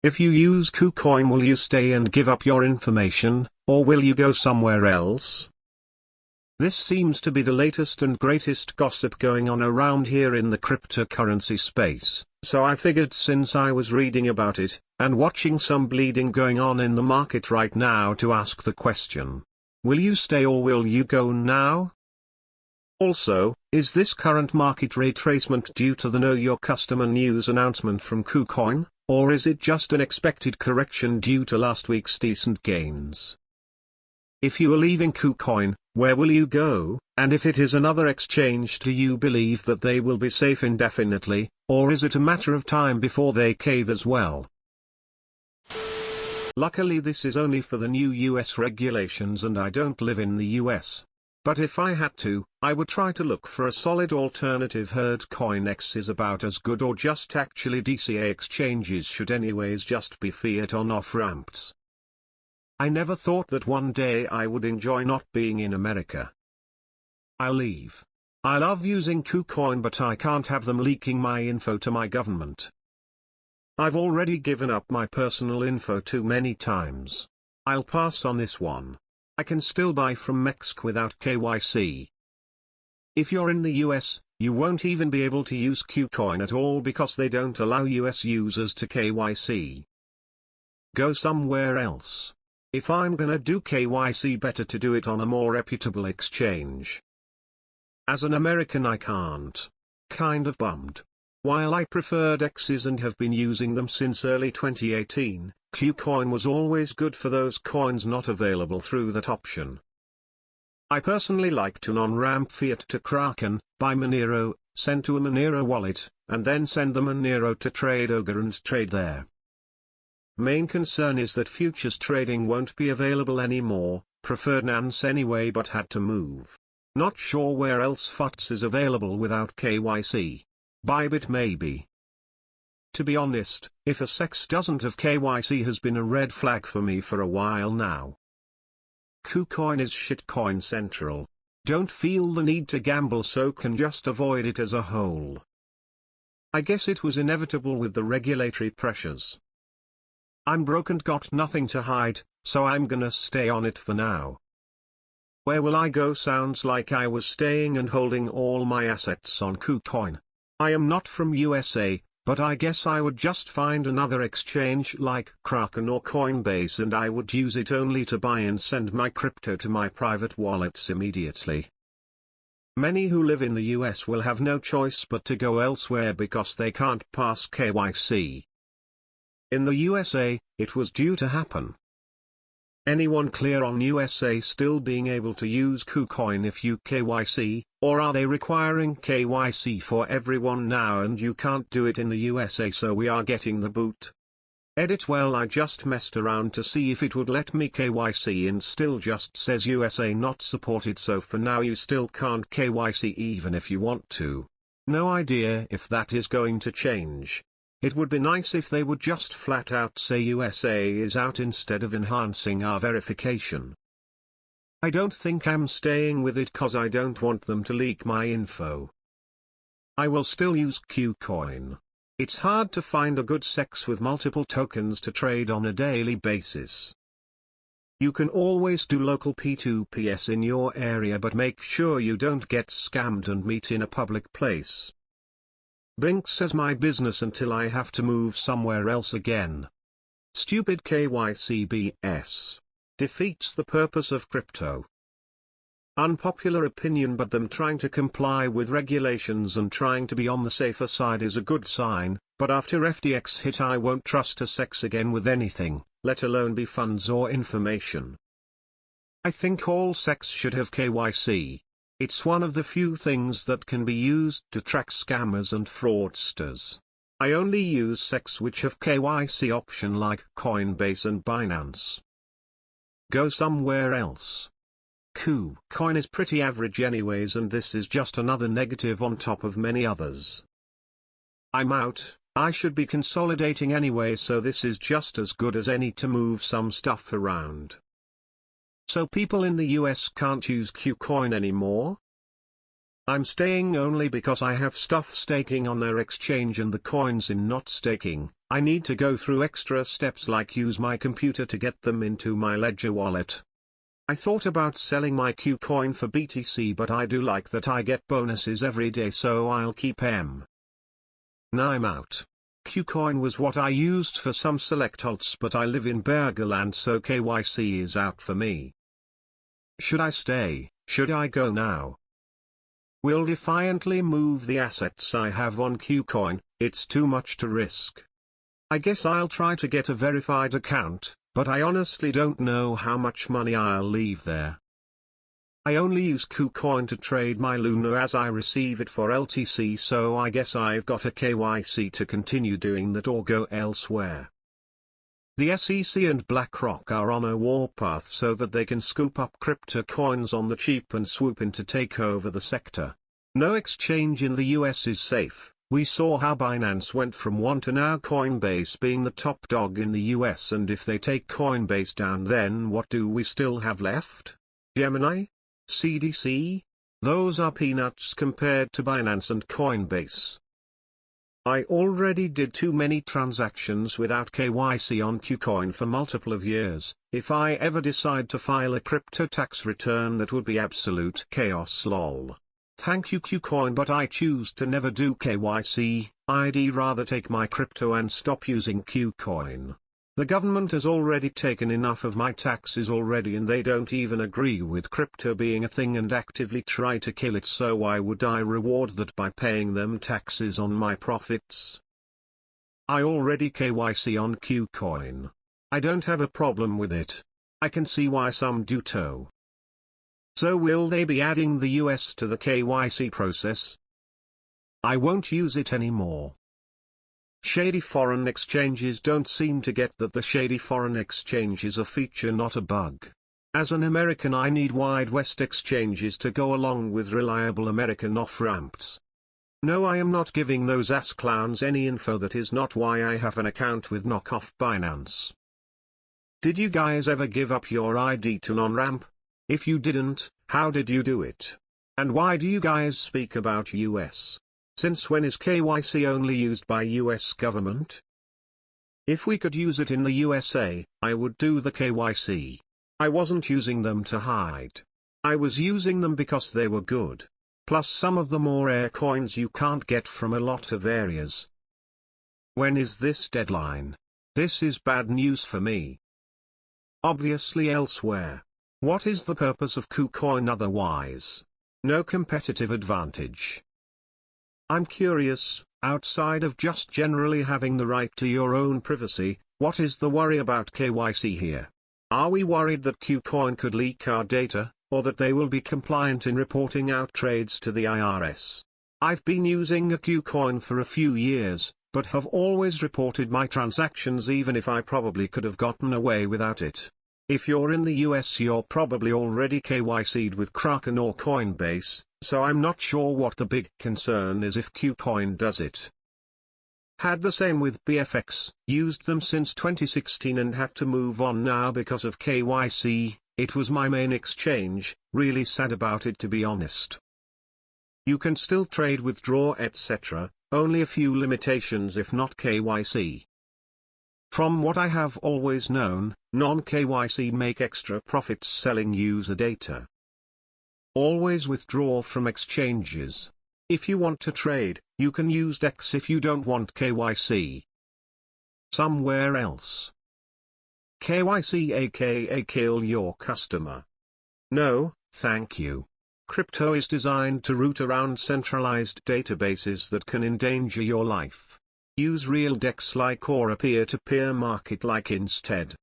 If you use KuCoin, will you stay and give up your information, or will you go somewhere else? This seems to be the latest and greatest gossip going on around here in the cryptocurrency space, so I figured since I was reading about it, and watching some bleeding going on in the market right now, to ask the question. Will you stay or will you go now? Also, is this current market retracement due to the Know Your Customer news announcement from KuCoin, or is it just an expected correction due to last week's decent gains? If you are leaving KuCoin, where will you go, and if it is another exchange, do you believe that they will be safe indefinitely, or is it a matter of time before they cave as well? Luckily this is only for the new US regulations and I don't live in the US. But if I had to, I would try to look for a solid alternative. Heard CoinEx is about as good, or just actually DCA exchanges should anyways just be fiat on off-ramps. I never thought that one day I would enjoy not being in America. I'll leave. I love using KuCoin, but I can't have them leaking my info to my government. I've already given up my personal info too many times. I'll pass on this one. I can still buy from Mexico without KYC. If you're in the US, you won't even be able to use KuCoin at all because they don't allow US users to KYC. Go somewhere else. If I'm gonna do KYC, better to do it on a more reputable exchange. As an American I can't. Kind of bummed. While I preferred X's and have been using them since early 2018, KuCoin was always good for those coins not available through that option. I personally like to non-ramp fiat to Kraken, buy Monero, send to a Monero wallet, and then send the Monero to TradeOgre and trade there. Main concern is that futures trading won't be available anymore, preferred Nance anyway but had to move. Not sure where else FUTS is available without KYC. Bybit maybe. To be honest, if a SEX doesn't have KYC has been a red flag for me for a while now. KuCoin is shitcoin central. Don't feel the need to gamble, so can just avoid it as a whole. I guess it was inevitable with the regulatory pressures. I'm broke and got nothing to hide, so I'm gonna stay on it for now. Where will I go? Sounds like I was staying and holding all my assets on KuCoin. I am not from USA, but I guess I would just find another exchange like Kraken or Coinbase and I would use it only to buy and send my crypto to my private wallets immediately. Many who live in the US will have no choice but to go elsewhere because they can't pass KYC. In the USA, it was due to happen. Anyone clear on USA still being able to use KuCoin if you KYC, or are they requiring KYC for everyone now and you can't do it in the USA, so we are getting the boot? Edit: well, I just messed around to see if it would let me KYC and still just says USA not supported, so for now you still can't KYC even if you want to. No idea if that is going to change. It would be nice if they would just flat out say USA is out instead of enhancing our verification. I don't think I'm staying with it cause I don't want them to leak my info. I will still use KuCoin. It's hard to find a good SEX with multiple tokens to trade on a daily basis. You can always do local P2Ps in your area, but make sure you don't get scammed and meet in a public place. Bink says my business until I have to move somewhere else again. Stupid KYC BS. Defeats the purpose of crypto. Unpopular opinion, but them trying to comply with regulations and trying to be on the safer side is a good sign, but after FTX hit I won't trust a SEX again with anything, let alone be funds or information. I think all SEX should have KYC. It's one of the few things that can be used to track scammers and fraudsters. I only use SEX which have KYC option like Coinbase and Binance. Go somewhere else. KuCoin is pretty average anyways, and this is just another negative on top of many others. I'm out. I should be consolidating anyway, so this is just as good as any to move some stuff around. So people in the US can't use KuCoin anymore? I'm staying only because I have stuff staking on their exchange and the coins in not staking, I need to go through extra steps like use my computer to get them into my Ledger wallet. I thought about selling my KuCoin for BTC, but I do like that I get bonuses every day, so I'll keep M. Now I'm out. KuCoin was what I used for some select alts, but I live in Bergerland, so KYC is out for me. Should I stay? Should I go now? Will defiantly move the assets I have on KuCoin. It's too much to risk. I guess I'll try to get a verified account, but I honestly don't know how much money I'll leave there. I only use KuCoin to trade my Luna as I receive it for LTC, so I guess I've got a KYC to continue doing that or go elsewhere. The SEC and BlackRock are on a warpath so that they can scoop up crypto coins on the cheap and swoop in to take over the sector. No exchange in the US is safe. We saw how Binance went from one to now Coinbase being the top dog in the US, and if they take Coinbase down, then what do we still have left? Gemini? CDC? Those are peanuts compared to Binance and Coinbase. I already did too many transactions without KYC on KuCoin for multiple of years. If I ever decide to file a crypto tax return, that would be absolute chaos, lol. Thank you KuCoin, but I choose to never do KYC. I'd rather take my crypto and stop using KuCoin. The government has already taken enough of my taxes already, and they don't even agree with crypto being a thing and actively try to kill it, so why would I reward that by paying them taxes on my profits? I already KYC on KuCoin. I don't have a problem with it. I can see why some do too. So will they be adding the US to the KYC process? I won't use it anymore. Shady foreign exchanges don't seem to get that the shady foreign exchange is a feature, not a bug. As an American, I need Wide West exchanges to go along with reliable American off-ramps. No, I am not giving those ass clowns any info. That is not why I have an account with knockoff Binance. Did you guys ever give up your ID to non-ramp? If you didn't, how did you do it? And why do you guys speak about US? Since when is KYC only used by US government? If we could use it in the USA, I would do the KYC. I wasn't using them to hide. I was using them because they were good. Plus some of them are rare coins you can't get from a lot of areas. When is this deadline? This is bad news for me. Obviously elsewhere. What is the purpose of KuCoin otherwise? No competitive advantage. I'm curious, outside of just generally having the right to your own privacy, what is the worry about KYC here? Are we worried that KuCoin could leak our data, or that they will be compliant in reporting out trades to the IRS? I've been using a KuCoin for a few years, but have always reported my transactions even if I probably could have gotten away without it. If you're in the US, you're probably already KYC'd with Kraken or Coinbase, so I'm not sure what the big concern is if KuCoin does it. Had the same with BFX, used them since 2016 and had to move on now because of KYC. It was my main exchange, really sad about it, to be honest. You can still trade, withdraw, etc., only a few limitations if not KYC. From what I have always known, non-KYC make extra profits selling user data. Always withdraw from exchanges. If you want to trade, you can use DEX if you don't want KYC. Somewhere else. KYC aka kill your customer. No, thank you. Crypto is designed to route around centralized databases that can endanger your life. Use real DEX like or a peer-to-peer market like instead.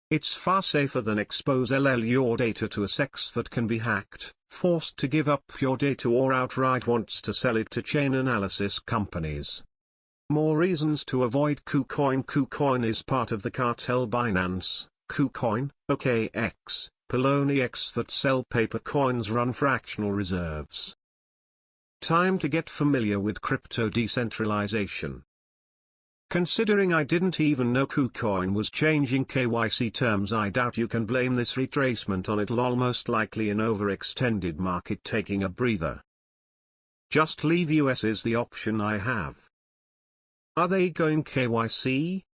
It's far safer than expose your data to a sex that can be hacked, forced to give up your data, or outright wants to sell it to chain analysis companies. More reasons to avoid KuCoin. KuCoin is part of the cartel Binance, KuCoin, OKX, Poloniex that sell paper coins, run fractional reserves. Time to get familiar with crypto decentralization. Considering I didn't even know KuCoin was changing KYC terms, I doubt you can blame this retracement on it, lol. Most likely an overextended market taking a breather. Just leave US is the option I have. Are they going KYC?